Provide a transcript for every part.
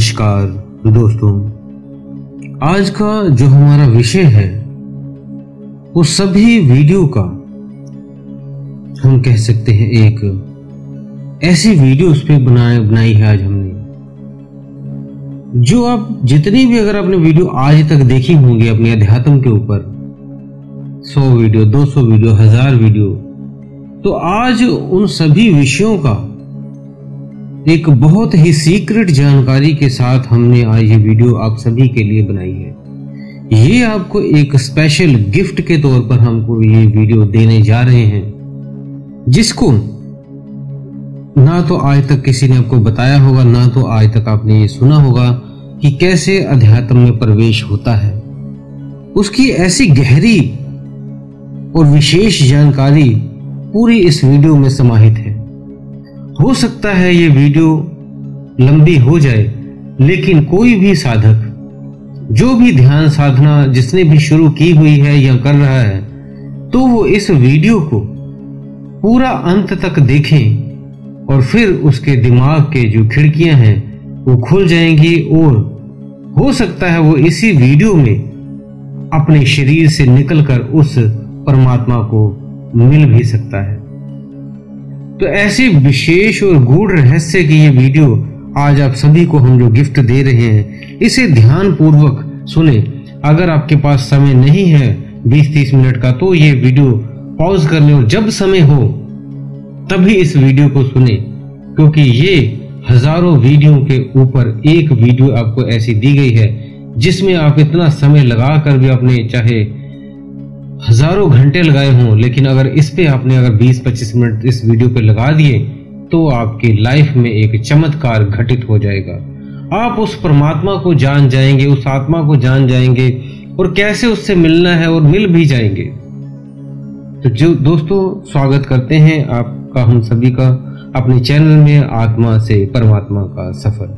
नमस्कार दोस्तों, आज का जो हमारा विषय है वो सभी वीडियो का हम कह सकते हैं एक ऐसी वीडियो उस पर बनाई है आज हमने, जो आप जितनी भी अगर आपने वीडियो आज तक देखी होंगी अपने अध्यात्म के ऊपर, 100 वीडियो, 200 वीडियो, 1000 वीडियो, तो आज उन सभी विषयों का एक बहुत ही सीक्रेट जानकारी के साथ हमने आज ये वीडियो आप सभी के लिए बनाई है। ये आपको एक स्पेशल गिफ्ट के तौर पर हमको ये वीडियो देने जा रहे हैं, जिसको ना तो आज तक किसी ने आपको बताया होगा, ना तो आज तक आपने ये सुना होगा कि कैसे अध्यात्म में प्रवेश होता है। उसकी ऐसी गहरी और विशेष जानकारी पूरी इस वीडियो में समाहित है। हो सकता है ये वीडियो लंबी हो जाए, लेकिन कोई भी साधक जो भी ध्यान साधना जिसने भी शुरू की हुई है या कर रहा है, तो वो इस वीडियो को पूरा अंत तक देखें और फिर उसके दिमाग के जो खिड़कियां हैं वो खुल जाएंगी और हो सकता है वो इसी वीडियो में अपने शरीर से निकलकर उस परमात्मा को मिल भी सकता है। तो ऐसी विशेष और गूढ़ रहस्य की ये वीडियो आज आप सभी को हम जो गिफ्ट दे रहे हैं, इसे ध्यान पूर्वक सुने। अगर आपके पास समय नहीं है 20-30 मिनट का, तो ये वीडियो पॉज कर ले और जब समय हो तभी इस वीडियो को सुने, क्योंकि ये हजारों वीडियो के ऊपर एक वीडियो आपको ऐसी दी गई है जिसमें आप इतना समय लगा कर भी अपने चाहे हजारों घंटे लगाए हों, लेकिन अगर इस पे आपने अगर 20-25 मिनट इस वीडियो पे लगा दिए तो आपकी लाइफ में एक चमत्कार घटित हो जाएगा। आप उस परमात्मा को जान जाएंगे, उस आत्मा को जान जाएंगे और कैसे उससे मिलना है और मिल भी जाएंगे। तो जो दोस्तों, स्वागत करते हैं आपका हम सभी का अपने चैनल में आत्मा से परमात्मा का सफर।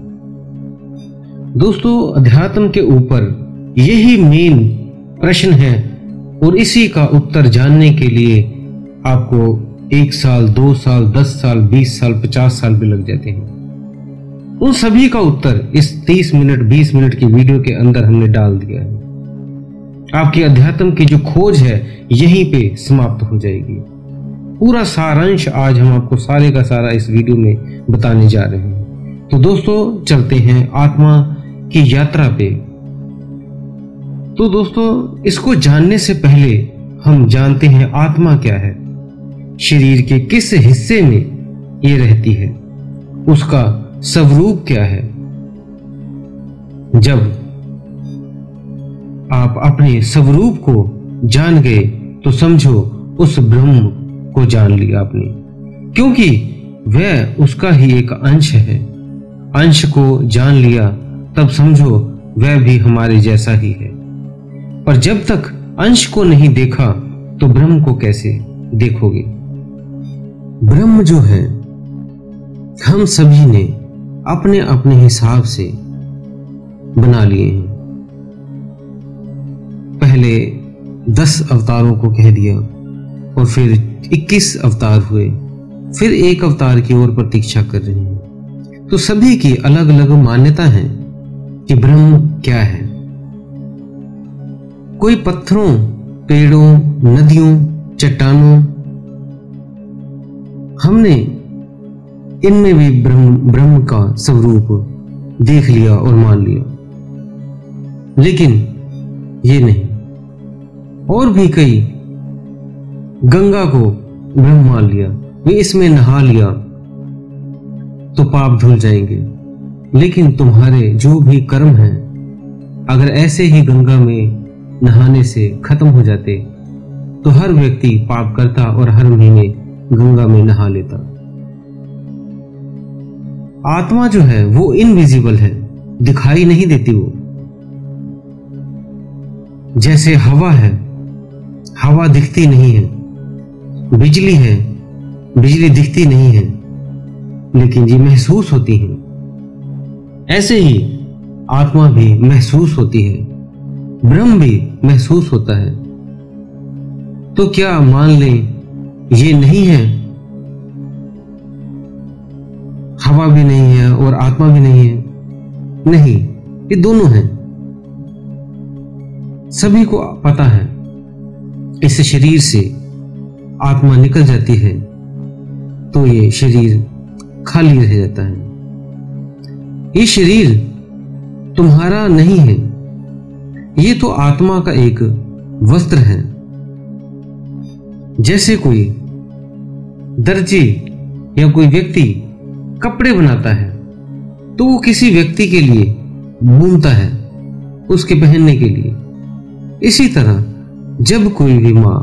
दोस्तों, अध्यात्म के ऊपर यही मेन प्रश्न है और इसी का उत्तर जानने के लिए आपको 1 साल, 2 साल, 10 साल, 20 साल, 50 साल भी लग जाते हैं। उन सभी का उत्तर इस 30 मिनट 20 मिनट की वीडियो के अंदर हमने डाल दिया है। आपकी अध्यात्म की जो खोज है यहीं पे समाप्त हो जाएगी। पूरा सारांश आज हम आपको सारे का सारा इस वीडियो में बताने जा रहे हैं। तो दोस्तों, चलते हैं आत्मा की यात्रा पे। तो दोस्तों, इसको जानने से पहले हम जानते हैं आत्मा क्या है, शरीर के किस हिस्से में ये रहती है, उसका स्वरूप क्या है। जब आप अपने स्वरूप को जान गए तो समझो उस ब्रह्म को जान लिया आपने, क्योंकि वह उसका ही एक अंश है। अंश को जान लिया तब समझो वह भी हमारे जैसा ही है। पर जब तक अंश को नहीं देखा तो ब्रह्म को कैसे देखोगे। ब्रह्म जो है हम सभी ने अपने अपने हिसाब से बना लिए हैं। पहले 10 अवतारों को कह दिया और फिर 21 अवतार हुए, फिर एक अवतार की ओर प्रतीक्षा कर रहे हैं। तो सभी की अलग अलग मान्यता है कि ब्रह्म क्या है। कोई पत्थरों, पेड़ों, नदियों, चट्टानों, हमने इनमें भी ब्रह्म का स्वरूप देख लिया और मान लिया, लेकिन ये नहीं। और भी कई गंगा को ब्रह्म मान लिया, वे इसमें नहा लिया तो पाप धुल जाएंगे। लेकिन तुम्हारे जो भी कर्म हैं, अगर ऐसे ही गंगा में नहाने से खत्म हो जाते तो हर व्यक्ति पाप करता और हर महीने गंगा में नहा लेता। आत्मा जो है वो इनविजिबल है, दिखाई नहीं देती। वो जैसे हवा है, हवा दिखती नहीं है। बिजली है, बिजली दिखती नहीं है, लेकिन ये महसूस होती है। ऐसे ही आत्मा भी महसूस होती है, ब्रह्म भी महसूस होता है। तो क्या मान लें ये नहीं है, हवा भी नहीं है और आत्मा भी नहीं है, नहीं, ये दोनों हैं। सभी को पता है इस शरीर से आत्मा निकल जाती है तो ये शरीर खाली रह जाता है। ये शरीर तुम्हारा नहीं है, ये तो आत्मा का एक वस्त्र है। जैसे कोई दर्जी या कोई व्यक्ति कपड़े बनाता है तो वो किसी व्यक्ति के लिए बुनता है, उसके पहनने के लिए। इसी तरह जब कोई भी मां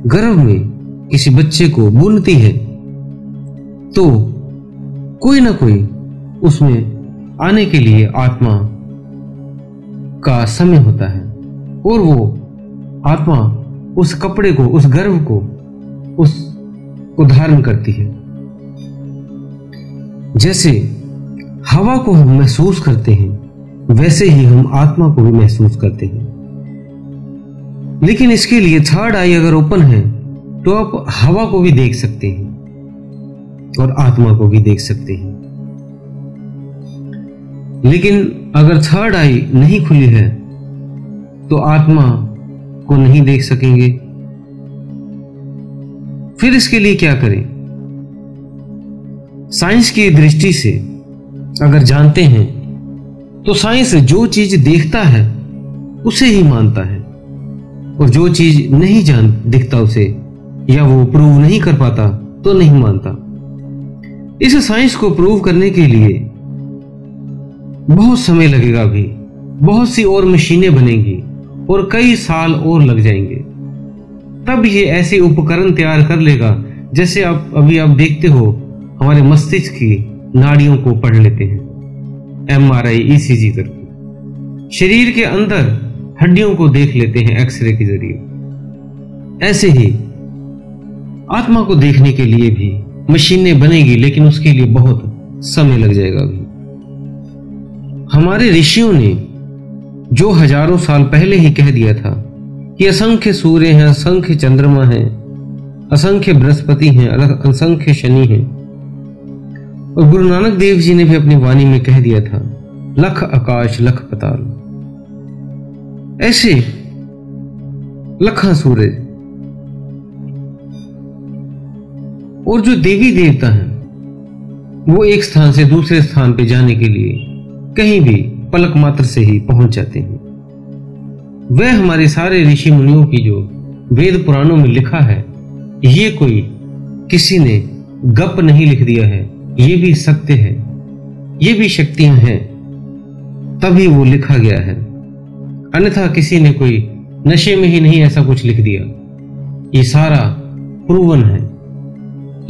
गर्भ में किसी बच्चे को बुनती है तो कोई ना कोई उसमें आने के लिए आत्मा का समय होता है और वो आत्मा उस कपड़े को, उस गर्भ को, उसको धारण करती है। जैसे हवा को हम महसूस करते हैं वैसे ही हम आत्मा को भी महसूस करते हैं। लेकिन इसके लिए थर्ड आई अगर ओपन है तो आप हवा को भी देख सकते हैं और आत्मा को भी देख सकते हैं। लेकिन अगर थर्ड आई नहीं खुली है तो आत्मा को नहीं देख सकेंगे। फिर इसके लिए क्या करें? साइंस की दृष्टि से अगर जानते हैं तो साइंस जो चीज देखता है उसे ही मानता है और जो चीज नहीं दिखता उसे या वो प्रूव नहीं कर पाता तो नहीं मानता। इस साइंस को प्रूव करने के लिए बहुत समय लगेगा, भी बहुत सी और मशीनें बनेंगी और कई साल और लग जाएंगे। तब ये ऐसे उपकरण तैयार कर लेगा जैसे अभी आप देखते हो हमारे मस्तिष्क की नाड़ियों को पढ़ लेते हैं MRI ECG करके, शरीर के अंदर हड्डियों को देख लेते हैं एक्सरे के जरिए। ऐसे ही आत्मा को देखने के लिए भी मशीनें बनेगी, लेकिन उसके लिए बहुत समय लग जाएगा। अभी हमारे ऋषियों ने जो हजारों साल पहले ही कह दिया था कि असंख्य सूर्य हैं, असंख्य चंद्रमा हैं, असंख्य बृहस्पति हैं, असंख्य शनि हैं। और गुरु नानक देव जी ने भी अपनी वाणी में कह दिया था, लख आकाश लख पताल। ऐसे लखा सूर्य और जो देवी देवता हैं वो एक स्थान से दूसरे स्थान पे जाने के लिए कहीं भी पलक मात्र से ही पहुंच जाते हैं। वह हमारे सारे ऋषि मुनियों की जो वेद पुराणों में लिखा है, ये कोई किसी ने गप नहीं लिख दिया है, ये भी सत्य है, ये भी शक्तियां हैं, तभी वो लिखा गया है। अन्यथा किसी ने कोई नशे में ही नहीं ऐसा कुछ लिख दिया। ये सारा प्रूवन है,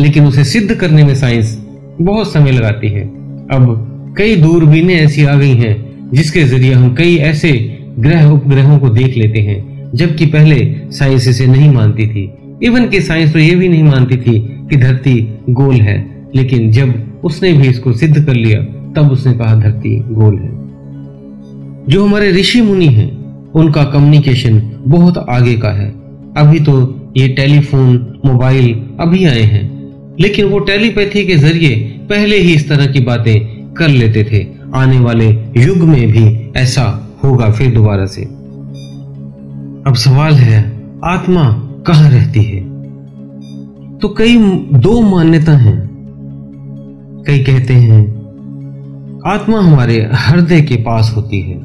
लेकिन उसे सिद्ध करने में साइंस बहुत समय लगाती है। अब कई दूरबीनें ऐसी आ गई हैं जिसके जरिए हम कई ऐसे ग्रह उपग्रहों को देख लेते हैं, जबकि पहले साइंस इसे नहीं मानती थी। इवन कि साइंस तो ये भी नहीं मानती थी कि धरती गोल है, लेकिन जब उसने भी इसको सिद्ध कर लिया तब उसने कहा धरती गोल है। जो हमारे ऋषि मुनि हैं उनका कम्युनिकेशन बहुत आगे का है। अभी तो ये टेलीफोन, मोबाइल अभी आए हैं, लेकिन वो टेलीपैथी के जरिए पहले ही इस तरह की बातें कर लेते थे। आने वाले युग में भी ऐसा होगा फिर दोबारा से। अब सवाल है, आत्मा कहाँ रहती है? तो कई दो मान्यता हैं। कई कहते हैं आत्मा हमारे हृदय के पास होती है,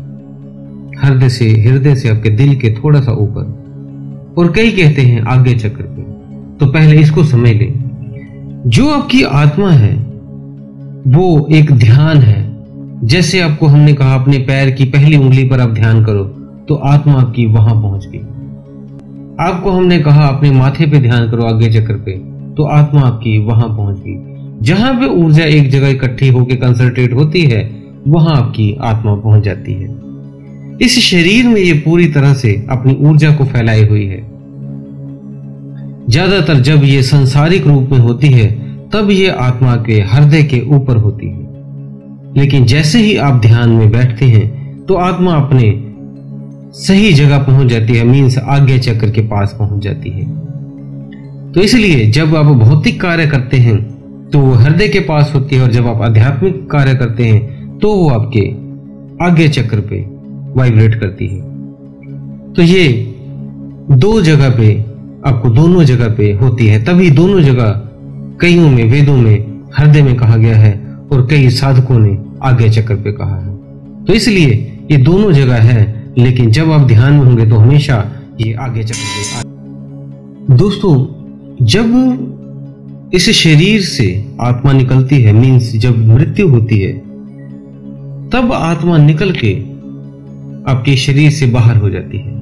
हृदय से आपके दिल के थोड़ा सा ऊपर, और कई कहते हैं आज्ञा चक्र पे। तो पहले इसको समझ लें। जो आपकी आत्मा है वो एक ध्यान है। जैसे आपको हमने कहा अपने पैर की पहली उंगली पर आप ध्यान करो तो आत्मा आपकी वहां पहुंच गई। आपको हमने कहा अपने माथे पे ध्यान करो आज्ञा चक्र पे, तो आत्मा आपकी वहां पहुंच गई। जहां पे ऊर्जा एक जगह इकट्ठी होकर कंसंट्रेट होती है वहां आपकी आत्मा पहुंच जाती है। इस शरीर में ये पूरी तरह से अपनी ऊर्जा को फैलाई हुई है। ज्यादातर जब ये सांसारिक रूप में होती है तब ये आत्मा के हृदय के ऊपर होती है, लेकिन जैसे ही आप ध्यान में बैठते हैं तो आत्मा अपने सही जगह पहुंच जाती है, मीन्स आज्ञा चक्र के पास पहुंच जाती है। तो इसलिए जब आप भौतिक कार्य करते हैं तो वो हृदय के पास होती है, और जब आप आध्यात्मिक कार्य करते हैं तो वो आपके आज्ञा चक्र पे वाइब्रेट करती है। तो ये दो जगह पे आपको दोनों जगह पे होती है, तभी दोनों जगह कईयों में वेदों में हृदय में कहा गया है और कई साधकों ने आज्ञा चक्र पे कहा है। तो इसलिए ये दोनों जगह है, लेकिन जब आप ध्यान में होंगे तो हमेशा ये आज्ञा चक्र पे। दोस्तों, जब इस शरीर से आत्मा निकलती है, मीन्स जब मृत्यु होती है, तब आत्मा निकल के आपके शरीर से बाहर हो जाती है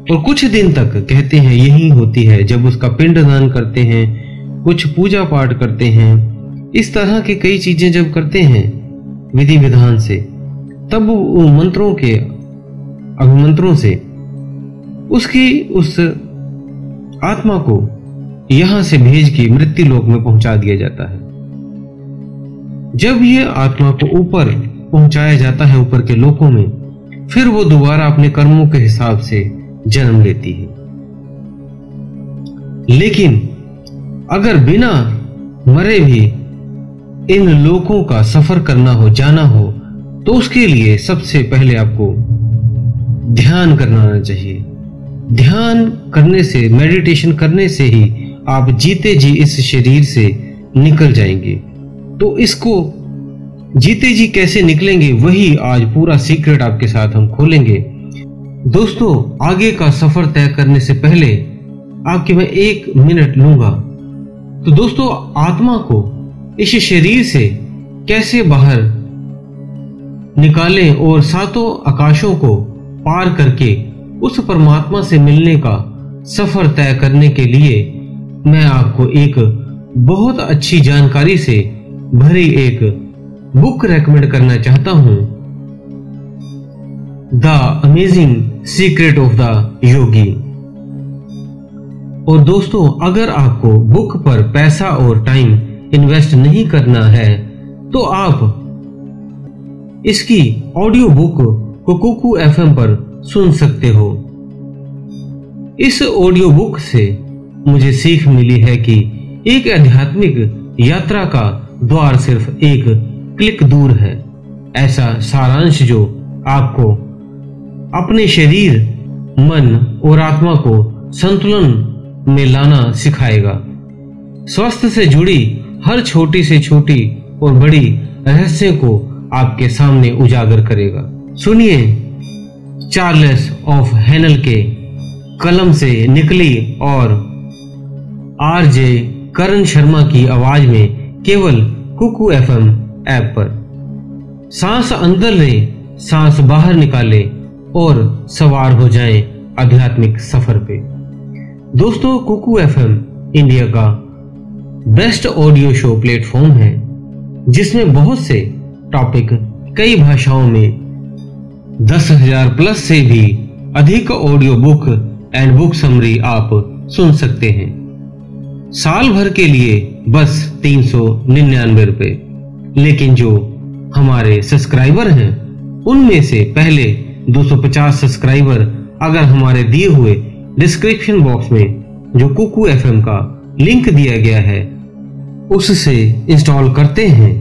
और कुछ दिन तक कहते हैं यही होती है। जब उसका पिंडदान करते हैं, कुछ पूजा पाठ करते हैं, इस तरह की कई चीजें जब करते हैं विधि विधान से, तब उन मंत्रों के अभिमंत्रों से उसकी उस आत्मा को यहां से भेज के मृत्यु लोक में पहुंचा दिया जाता है। जब यह आत्मा को ऊपर पहुंचाया जाता है, ऊपर के लोकों में, फिर वो दोबारा अपने कर्मों के हिसाब से जन्म लेती है। लेकिन अगर बिना मरे भी इन लोकों का सफर करना हो, जाना हो, तो उसके लिए सबसे पहले आपको ध्यान करना आना चाहिए। ध्यान करने से, मेडिटेशन करने से ही आप जीते जी इस शरीर से निकल जाएंगे। तो इसको जीते जी कैसे निकलेंगे, वही आज पूरा सीक्रेट आपके साथ हम खोलेंगे। दोस्तों, आगे का सफर तय करने से पहले आपके मैं 1 मिनट लूंगा। तो दोस्तों, आत्मा को इस शरीर से कैसे बाहर निकालें और 7 आकाशों को पार करके उस परमात्मा से मिलने का सफर तय करने के लिए मैं आपको एक बहुत अच्छी जानकारी से भरी एक बुक रेकमेंड करना चाहता हूं, the amazing secret of the yogi. और दोस्तों, अगर आपको बुक पर पैसा और टाइम इन्वेस्ट नहीं करना है तो आप इसकी ऑडियो बुक को कुकू एफएम पर सुन सकते हो। इस ऑडियो बुक से मुझे सीख मिली है कि एक आध्यात्मिक यात्रा का द्वार सिर्फ एक क्लिक दूर है। ऐसा सारांश जो आपको अपने शरीर, मन और आत्मा को संतुलन में लाना सिखाएगा। स्वास्थ्य से जुड़ी हर छोटी से छोटी और बड़ी रहस्य को आपके सामने उजागर करेगा। सुनिए, चार्ल्स ऑफ हेनल के कलम से निकली और आरजे करण शर्मा की आवाज में केवल कुकू एफएम ऐप पर। सांस अंदर ले, सांस बाहर निकाले और सवार हो जाएं आध्यात्मिक सफर पे। दोस्तों, कुकू एफएम इंडिया का बेस्ट ऑडियो शो प्लेटफॉर्म है, जिसमें बहुत से टॉपिक कई भाषाओं में 10,000 प्लस से भी अधिक audio book and book summary आप सुन सकते हैं। साल भर के लिए बस 399 रुपए। लेकिन जो हमारे सब्सक्राइबर हैं, उनमें से पहले 250 सब्सक्राइबर अगर हमारे दिए हुए डिस्क्रिप्शन बॉक्स में जो कुकू एफएम का लिंक दिया गया है उससे इंस्टॉल करते हैं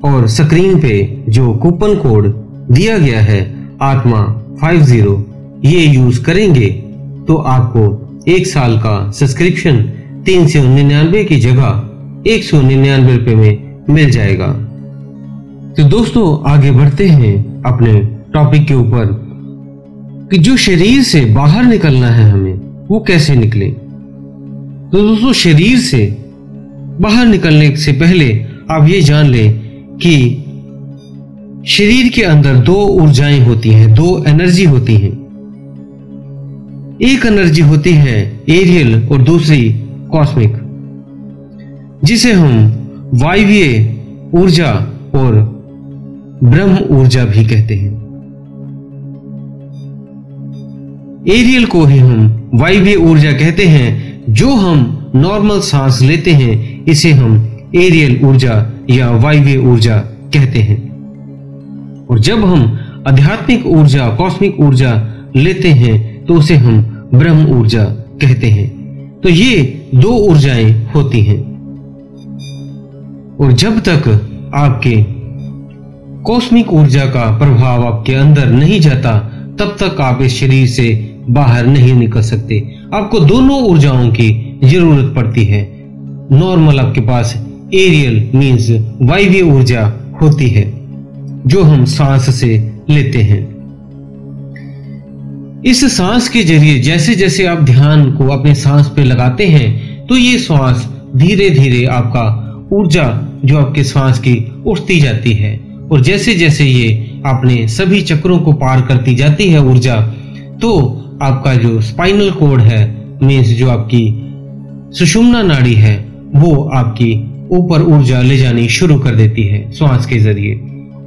और स्क्रीन पे जो कूपन कोड दिया गया है आत्मा 50 ये यूज करेंगे तो आपको 1 साल का सब्सक्रिप्शन 399 की जगह 199 रुपए में मिल जाएगा। तो दोस्तों, आगे बढ़ते हैं अपने टॉपिक के ऊपर कि जो शरीर से बाहर निकलना है हमें, वो कैसे निकले। तो दोस्तों, शरीर से बाहर निकलने से पहले आप ये जान लें कि शरीर के अंदर 2 ऊर्जाएं होती हैं, 2 एनर्जी होती हैं। एक एनर्जी होती है एरियल और दूसरी कॉस्मिक, जिसे हम वायवीय ऊर्जा और ब्रह्म ऊर्जा भी कहते हैं। एरियल को ही हम वायवीय ऊर्जा कहते हैं। जो हम नॉर्मल सांस लेते हैं इसे हम एरियल ऊर्जा या वायवीय ऊर्जा कहते हैं। और जब हम आध्यात्मिक ऊर्जा, कॉस्मिक ऊर्जा लेते हैं तो उसे हम ब्रह्म ऊर्जा कहते हैं। तो ये 2 ऊर्जाएं होती हैं। और जब तक आपके कॉस्मिक ऊर्जा का प्रभाव आपके अंदर नहीं जाता तब तक आप इस शरीर से बाहर नहीं निकल सकते। आपको दोनों ऊर्जाओं की जरूरत पड़ती है। नॉर्मल आपके पास एरियल मीन्स वायवीय ऊर्जा होती है जो हम सांस से लेते हैं। इस सांस के जरिए जैसे जैसे आप ध्यान को अपने सांस पे लगाते हैं तो ये श्वास धीरे धीरे आपका ऊर्जा जो आपके श्वास की उठती जाती है, और जैसे जैसे ये अपने सभी चक्रों को पार करती जाती है ऊर्जा, तो आपका जो स्पाइनल कोड है मीन्स जो आपकी सुषुम्ना नाड़ी है वो आपकी ऊपर ऊर्जा ले जानी शुरू कर देती है श्वास के जरिए।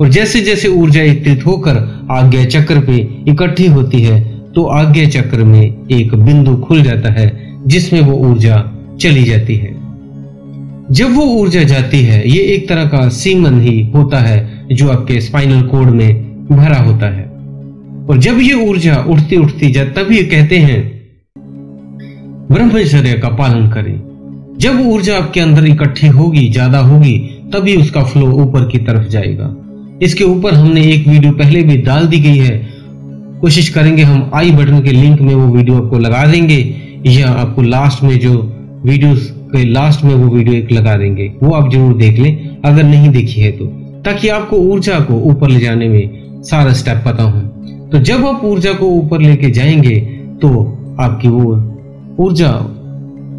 और जैसे जैसे ऊर्जा एकत्रित होकर आज्ञा चक्र पे इकट्ठी होती है तो आज्ञा चक्र में एक बिंदु खुल जाता है जिसमें वो ऊर्जा चली जाती है। जब वो ऊर्जा जाती है ये एक तरह का सीमन ही होता है जो आपके स्पाइनल कोड में भरा होता है, और जब ये ऊर्जा उठती उठती जाए तब ये कहते हैं ब्रह्मचर्य का पालन करें। जब ऊर्जा आपके अंदर इकट्ठी होगी, ज्यादा होगी, तभी उसका फ्लो ऊपर की तरफ जाएगा। इसके ऊपर हमने एक वीडियो पहले भी डाल दी गई है, कोशिश करेंगे हम आई बटन के लिंक में वो वीडियो आपको लगा देंगे, या आपको लास्ट में जो वीडियोस के लास्ट में वो वीडियो एक लगा देंगे, वो आप जरूर देख लें अगर नहीं देखी है तो, ताकि आपको ऊर्जा को ऊपर ले जाने में सारा स्टेप पता हो। तो जब आप ऊर्जा को ऊपर लेके जाएंगे तो आपकी वो ऊर्जा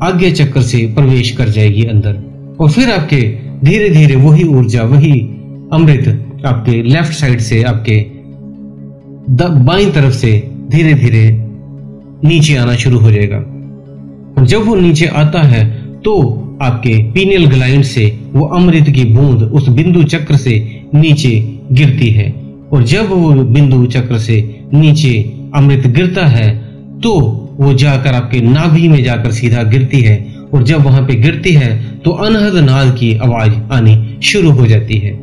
आज्ञा चक्र से प्रवेश कर जाएगी अंदर, और फिर आपके धीरे धीरे वही ऊर्जा, वही अमृत आपके लेफ्ट साइड से आपके बाईं तरफ से धीरे धीरे नीचे आना शुरू हो जाएगा। और जब वो नीचे आता है तो आपके पीनियल ग्लैंड से वो अमृत की बूंद उस बिंदु चक्र से नीचे गिरती है, और जब वो बिंदु चक्र से नीचे अमृत गिरता है तो वो जाकर आपके नाभि में जाकर सीधा गिरती है, और जब वहां पे गिरती है तो अनहद नाद की आवाज आनी शुरू हो जाती है।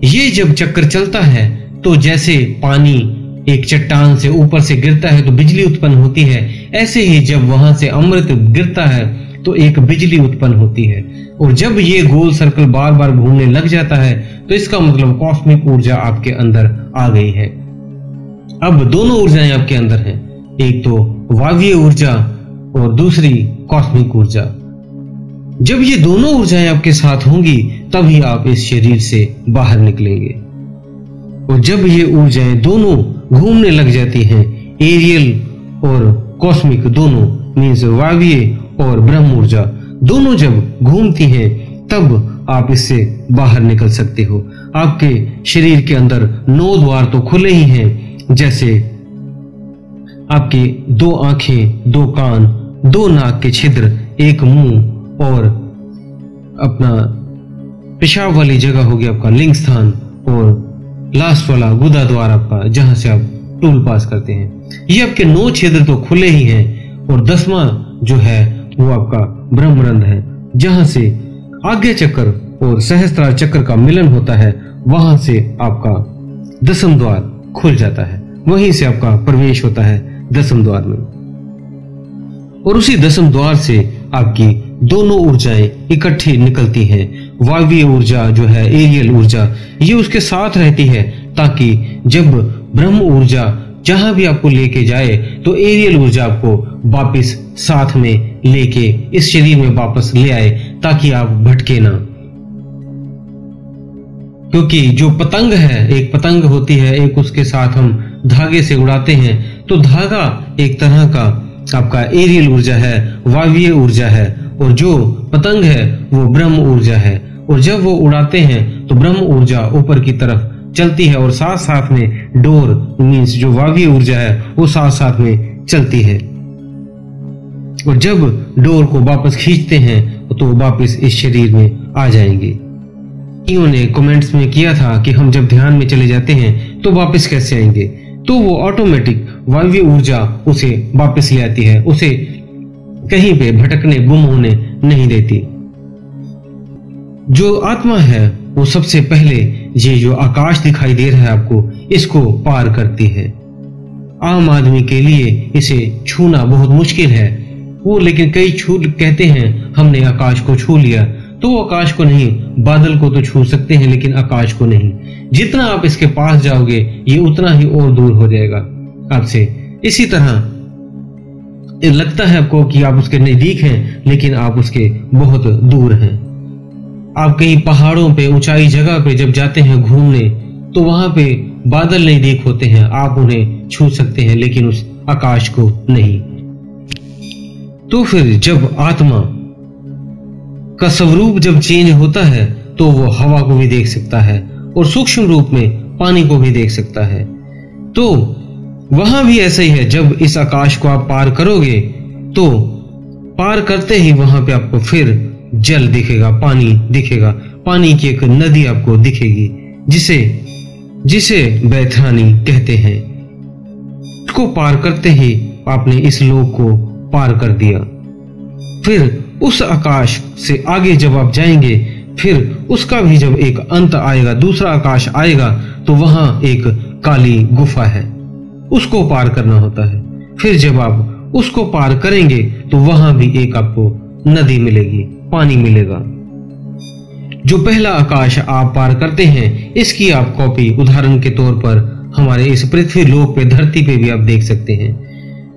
ये जब चक्र चलता है तो जैसे पानी एक चट्टान से ऊपर से गिरता है तो बिजली उत्पन्न होती है, ऐसे ही जब वहां से अमृत गिरता है तो एक बिजली उत्पन्न होती है। और जब ये गोल सर्कल बार बार घूमने लग जाता है तो इसका मतलब कॉस्मिक ऊर्जा आपके अंदर आ गई है। अब दोनों ऊर्जाएं आपके अंदर हैं, एक तो वायवीय ऊर्जा और दूसरी कॉस्मिक ऊर्जा। जब ये दोनों ऊर्जाएं आपके साथ होंगी तभी आप इस शरीर से बाहर निकलेंगे। और जब ये ऊर्जाएं दोनों घूमने लग जाती हैं, एरियल और कॉस्मिक दोनों मीन्स वायवीय और ब्रह्म ऊर्जा दोनों जब घूमती हैं तब आप इससे बाहर निकल सकते हो। आपके शरीर के अंदर 9 द्वार तो खुले ही हैं, जैसे आपकी 2 आंखें, 2 कान, 2 नाक के छिद्र, 1 मुंह, और अपना पेशाब वाली जगह होगी आपका लिंग स्थान, और लास्ट वाला गुदा द्वार आपका जहां से आप टूल पास करते हैं। ये आपके 9 छिद्र तो खुले ही हैं, और 10वां जो है वो आपका ब्रह्मरंध्र है, जहां से आज्ञा चक्र और सहस्त्रार चक्र का मिलन होता है। वहां से आपका 10वां द्वार खुल जाता है, वहीं से आपका प्रवेश होता है 10वें द्वार में, और उसी 10वें द्वार से आपकी दोनों ऊर्जाएं इकट्ठी निकलती हैं। वायवीय ऊर्जा जो है एरियल ऊर्जा ये उसके साथ रहती है, ताकि जब ब्रह्म ऊर्जा जहां भी आपको लेके जाए तो एरियल ऊर्जा आपको वापस साथ में लेके इस शरीर में वापस ले आए, ताकि आप भटके ना। क्योंकि जो पतंग है, एक पतंग होती है, एक उसके साथ हम धागे से उड़ाते हैं, तो धागा एक तरह का आपका एरियल ऊर्जा है, वायवीय ऊर्जा है, और जो पतंग है वो ब्रह्म ऊर्जा है। और जब वो उड़ाते हैं तो ब्रह्म ऊर्जा ऊपर की तरफ चलती है, और साथ साथ में डोर मीन्स जो वायवीय ऊर्जा है वो साथ साथ में चलती है। और जब डोर को वापस खींचते हैं तो वापस इस शरीर में आ जाएंगे। इन्होंने कमेंट्स में किया था कि हम जब ध्यान में चले जाते हैं तो वापस कैसे आएंगे, तो वो ऑटोमेटिक वायवीय ऊर्जा उसे वापस ले आती है, उसे कहीं पे भटकने, गुम होने नहीं देती। जो आत्मा है वो सबसे पहले ये जो आकाश दिखाई दे रहा है आपको, इसको पार करती है। आम आदमी के लिए इसे छूना बहुत मुश्किल है, वो लेकिन कई कहते हैं हमने आकाश को छू लिया, तो वो आकाश को नहीं, बादल को तो छू सकते हैं लेकिन आकाश को नहीं। जितना आप इसके पास जाओगे ये उतना ही और दूर हो जाएगा आपसे। इसी तरह लगता है आपको कि आप उसके नजदीक हैं लेकिन आप उसके बहुत दूर हैं। आप कहीं पहाड़ों पे, ऊंचाई जगह पे जब जाते हैं घूमने, तो वहां पे बादल नजदीक होते हैं, आप उन्हें छू सकते हैं लेकिन उस आकाश को नहीं। तो फिर जब आत्मा का स्वरूप जब चेंज होता है तो वो हवा को भी देख सकता है और सूक्ष्म रूप में पानी को भी देख सकता है। तो वहां भी ऐसा ही है, जब इस आकाश को आप पार करोगे तो पार करते ही वहां पे आपको फिर जल दिखेगा, पानी दिखेगा, पानी की एक नदी आपको दिखेगी जिसे बैथरानी कहते हैं। इसको पार करते ही आपने इस लोक को पार कर दिया। फिर उस आकाश से आगे जब आप जाएंगे, फिर उसका भी जब एक अंत आएगा, दूसरा आकाश आएगा, तो वहां एक काली गुफा है, उसको पार करना होता है। फिर जब आप उसको पार करेंगे तो वहां भी एक आपको नदी मिलेगी, पानी मिलेगा। जो पहला आकाश आप पार करते हैं, इसकी आप कॉपी उदाहरण के तौर पर हमारे इस पृथ्वी लोक पे, धरती पे भी आप देख सकते हैं।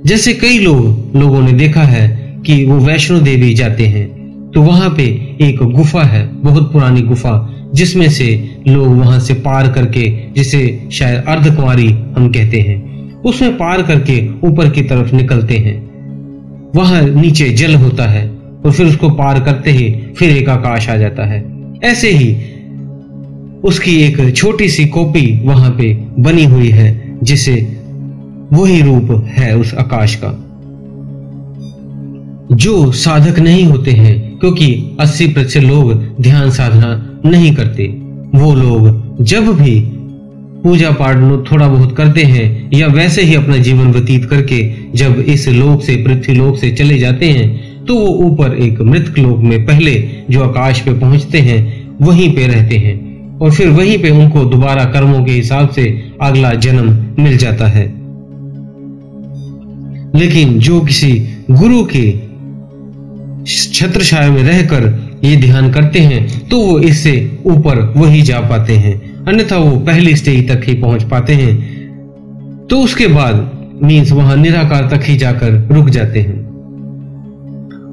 जैसे कई लोगों ने देखा है कि वो वैष्णो देवी जाते हैं तो वहां पे एक गुफा है, बहुत पुरानी गुफा, जिसमें से लोग वहां से पार करके, जिसे शायद अर्धकुंवारी हम कहते हैं, उसमें पार करके ऊपर की तरफ निकलते हैं। वहां नीचे जल होता है और फिर उसको पार करते ही फिर एक आकाश आ जाता है। ऐसे ही उसकी एक छोटी सी कॉपी वहां पे बनी हुई है, जिसे वही रूप है उस आकाश का। जो साधक नहीं होते हैं, क्योंकि 80% लोग ध्यान साधना नहीं करते, वो लोग जब भी पूजा पाठ थोड़ा बहुत करते हैं या वैसे ही अपना जीवन व्यतीत करके जब इस लोक से, पृथ्वी लोक से चले जाते हैं, तो वो ऊपर एक मृत लोक में पहले जो आकाश पे पहुंचते हैं वहीं पे रहते हैं और फिर वहीं पे उनको दोबारा कर्मों के हिसाब से अगला जन्म मिल जाता है। लेकिन जो किसी गुरु के छत्र छाया में रहकर ये ध्यान करते हैं तो वो इससे ऊपर वही जा पाते हैं, अन्यथा वो पहली स्टेज तक ही पहुंच पाते हैं। तो उसके बाद मीन्स वहां निराकार तक ही जाकर रुक जाते हैं।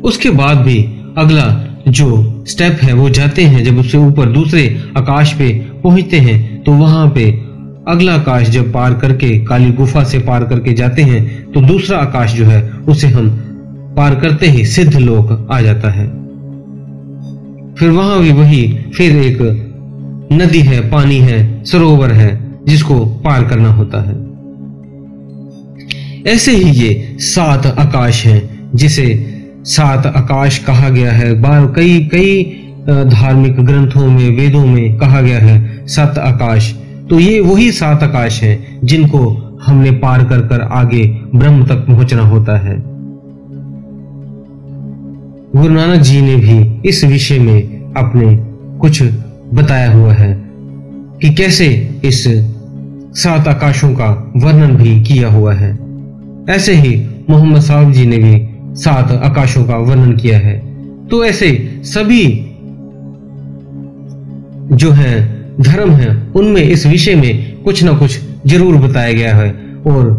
उसके बाद भी अगला जो स्टेप है वो जाते हैं, जब उससे ऊपर दूसरे आकाश पे पहुंचते हैं तो वहां पे अगला आकाश जब पार करके, काली गुफा से पार करके जाते हैं, तो दूसरा आकाश जो है उसे हम पार करते ही सिद्ध लोक आ जाता है। फिर वहां भी वही, फिर एक नदी है, पानी है, सरोवर है, जिसको पार करना होता है। ऐसे ही ये 7 आकाश हैं, जिसे 7 आकाश कहा गया है। कई धार्मिक ग्रंथों में, वेदों में कहा गया है 7 आकाश। तो ये वही 7 आकाश हैं जिनको हमने पार कर आगे ब्रह्म तक पहुंचना होता है। गुरु नानक जी ने भी इस विषय में अपने कुछ बताया हुआ है कि कैसे इस 7 आकाशों का वर्णन भी किया हुआ है। ऐसे ही मोहम्मद साहब जी ने भी 7 आकाशों का वर्णन किया है। तो ऐसे सभी जो है धर्म है, उनमें इस विषय में कुछ ना कुछ जरूर बताया गया है। और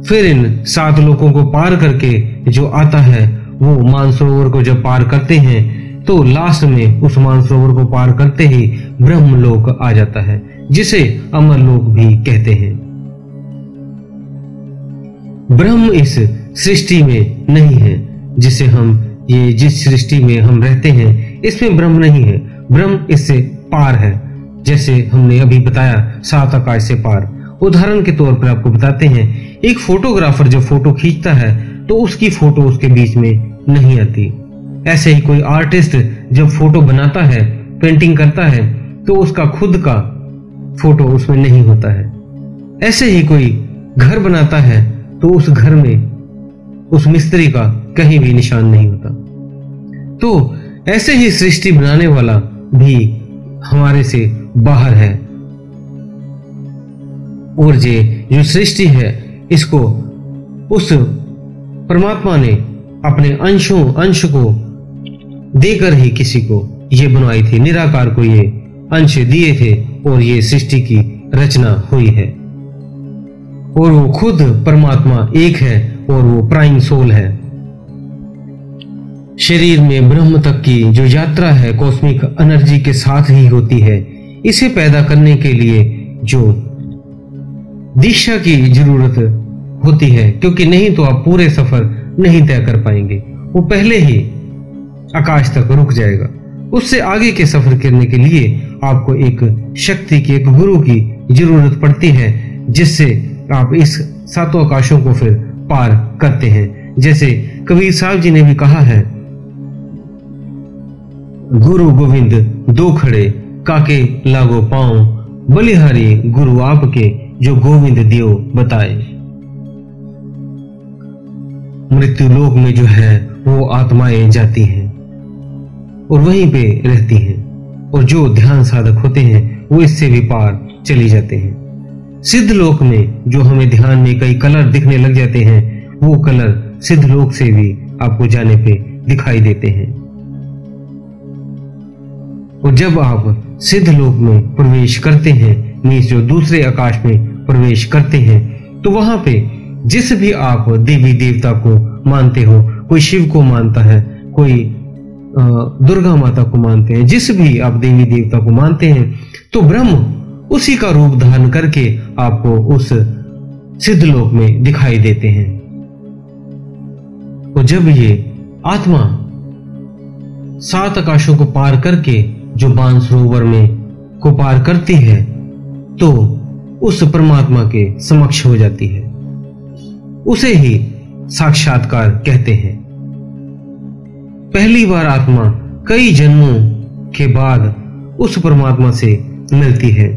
फिर इन 7 लोकों को पार करके जो आता है, वो मानसरोवर को जब पार करते हैं तो लास्ट में उस मानसरोवर को पार करते ही ब्रह्मलोक आ जाता है, जिसे अमरलोक भी कहते हैं। ब्रह्म इस सृष्टि में नहीं है, जिस सृष्टि में हम रहते हैं इसमें ब्रह्म नहीं है। ब्रह्म इससे पार है, जैसे हमने अभी बताया 7 आकाश से पार। उदाहरण के तौर पर आपको बताते हैं, एक फोटोग्राफर जब फोटो खींचता है तो उसकी फोटो उसके बीच में नहीं आती। ऐसे ही कोई आर्टिस्ट जब फोटो बनाता है, पेंटिंग करता है, तो उसका खुद का फोटो उसमें नहीं होता है। ऐसे ही कोई घर बनाता है तो उस घर में उस मिस्त्री का कहीं भी निशान नहीं होता। तो ऐसे ही सृष्टि बनाने वाला भी हमारे से बाहर है, और जो सृष्टि है इसको उस परमात्मा ने अपने अंश को देकर ही किसी को ये बनवाई थी, निराकार को ये अंश दिए थे और ये सृष्टि की रचना हुई है। और वो खुद परमात्मा एक है और वो प्राइम सोल है। शरीर में ब्रह्म तक की जो यात्रा है कॉस्मिक एनर्जी के साथ ही होती है। इसे पैदा करने के लिए जो दीक्षा की जरूरत होती है, क्योंकि नहीं तो आप पूरे सफर नहीं तय कर पाएंगे, वो पहले ही आकाश तक रुक जाएगा। उससे आगे के सफर करने के लिए आपको एक शक्ति की, एक गुरु की जरूरत पड़ती है, जिससे आप इस सातों आकाशों को फिर पार करते हैं। जैसे कबीर साहब जी ने भी कहा है, गुरु गोविंद दो खड़े काके लागो पांव, बलिहारी गुरु आपके जो गोविंद दियो बताए। मृत्यु लोक में जो है वो आत्माएं जाती हैं और वहीं पे रहती हैं, और जो ध्यान साधक होते हैं वो इससे भी पार चली जाते हैं। सिद्ध लोक में जो हमें ध्यान में कई कलर दिखने लग जाते हैं, वो कलर सिद्ध लोक से भी आपको जाने पे दिखाई देते हैं। और जब आप सिद्ध लोक में प्रवेश करते हैं, मीन्स जो दूसरे आकाश में प्रवेश करते हैं, तो वहां पे जिस भी आप देवी देवता को मानते हो, कोई शिव को मानता है, कोई दुर्गा माता को मानते हैं, जिस भी आप देवी देवता को मानते हैं, तो ब्रह्म उसी का रूप धारण करके आपको उस सिद्ध लोक में दिखाई देते हैं। और जब ये आत्मा सात आकाशों को पार करके जो मानसरोवर में को पार करती है, तो उस परमात्मा के समक्ष हो जाती है। उसे ही साक्षात्कार कहते हैं। पहली बार आत्मा कई जन्मों के बाद उस परमात्मा से मिलती है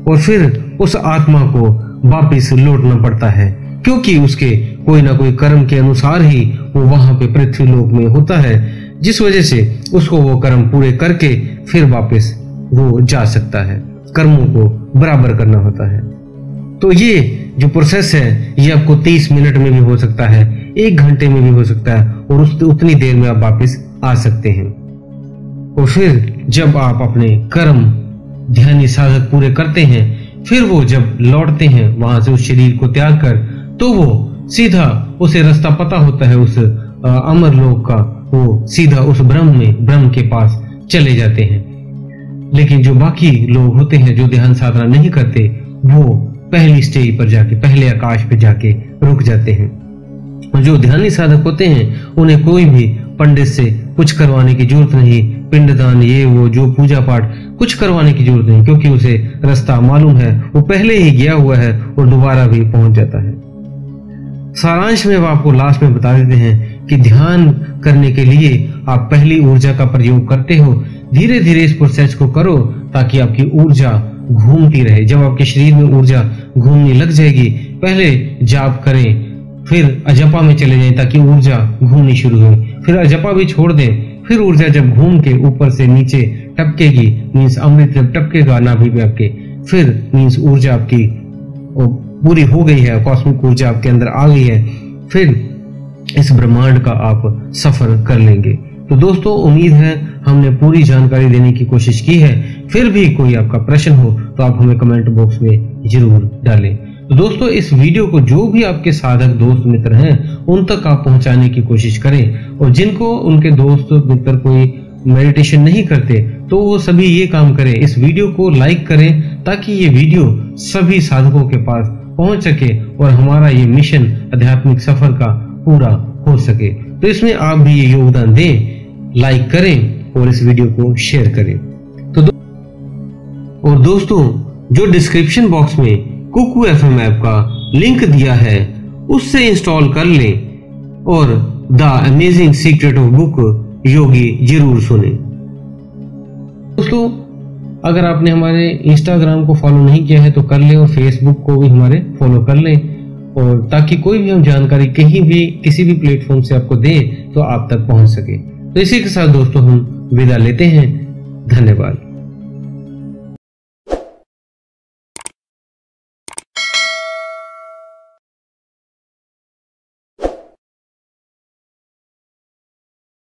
और फिर उस आत्मा को वापिस लौटना पड़ता है, क्योंकि उसके कोई ना कोई कर्म के अनुसार ही वो वहां पे पृथ्वी लोक में होता है, जिस वजह से उसको वो कर्म पूरे करके फिर वापस वो जा सकता है। कर्मों को बराबर करना होता है। तो ये जो प्रोसेस है ये आपको 30 मिनट में भी हो सकता है, 1 घंटे में भी हो सकता है, और उतनी देर में आप वापस आ सकते हैं। और फिर जब आप अपने कर्म ध्यानी साधक पूरे करते हैं, फिर वो जब लौटते हैं वहां से उस शरीर को त्याग कर, तो वो सीधा उसे रास्ता पता होता है उस अमर लोक का, वो सीधा उस ब्रह्म के पास चले जाते हैं। लेकिन जो बाकी लोग होते हैं जो ध्यान साधना नहीं करते, वो पहली स्टेज पर जाके, पहले आकाश पे जाके रुक जाते हैं। और जो ध्यानी साधक होते हैं उन्हें कोई भी पंडित से कुछ करवाने की जरूरत नहीं, पिंडदान ये वो जो पूजा पाठ कुछ करवाने की जरूरत नहीं, क्योंकि उसे रास्ता मालूम है, वो पहले ही गया हुआ है और दोबारा भी पहुंच जाता है। सारांश में वो आपको लास्ट में बता देते हैं कि ध्यान करने के लिए आप पहली ऊर्जा का प्रयोग करते हो। धीरे धीरे इस प्रोसेस को करो ताकि आपकी ऊर्जा घूमती रहे। जब आपके शरीर में ऊर्जा घूमने लग जाएगी, पहले जाप करें, फिर अजपा में चले जाएं ताकि ऊर्जा घूमनी शुरू हो, फिर अजपा भी छोड़ दें, फिर ऊर्जा जब घूम के ऊपर से नीचे टपकेगी, मीन्स अमृत जब टपकेगा नाभि में आपके, फिर मीन्स ऊर्जा आपकी पूरी हो गई है, कॉस्मिक ऊर्जा आपके अंदर आ गई है, फिर इस ब्रह्मांड का आप सफर कर लेंगे। तो दोस्तों, उम्मीद है हमने पूरी जानकारी देने की कोशिश की है। फिर भी कोई आपका प्रश्न हो तो आप हमें कमेंट बॉक्स में जरूर डालें। तो दोस्तों, इस वीडियो को जो भी आपके साधक दोस्त मित्र हैं उन तक आप पहुंचाने की कोशिश करें, और जिनको उनके दोस्त मित्र कोई मेडिटेशन नहीं करते तो वो सभी ये काम करें, इस वीडियो को लाइक करें ताकि ये वीडियो सभी साधकों के पास पहुंच सके और हमारा ये मिशन आध्यात्मिक सफर का पूरा हो सके। तो इसमें आप भी ये योगदान दें, लाइक करें और इस वीडियो को शेयर करें। तो दोस्तों, जो डिस्क्रिप्शन बॉक्स में कुकू FM ऐप का लिंक दिया है उससे इंस्टॉल कर लें और the amazing secret of book yogi जरूर सुने। दोस्तों, अगर आपने हमारे इंस्टाग्राम को फॉलो नहीं किया है तो कर लें, और फेसबुक को भी हमारे फॉलो कर लें, और ताकि कोई भी हम जानकारी कहीं भी किसी भी प्लेटफॉर्म से आपको दें तो आप तक पहुंच सके। तो इसी के साथ दोस्तों हम विदा लेते हैं। धन्यवाद।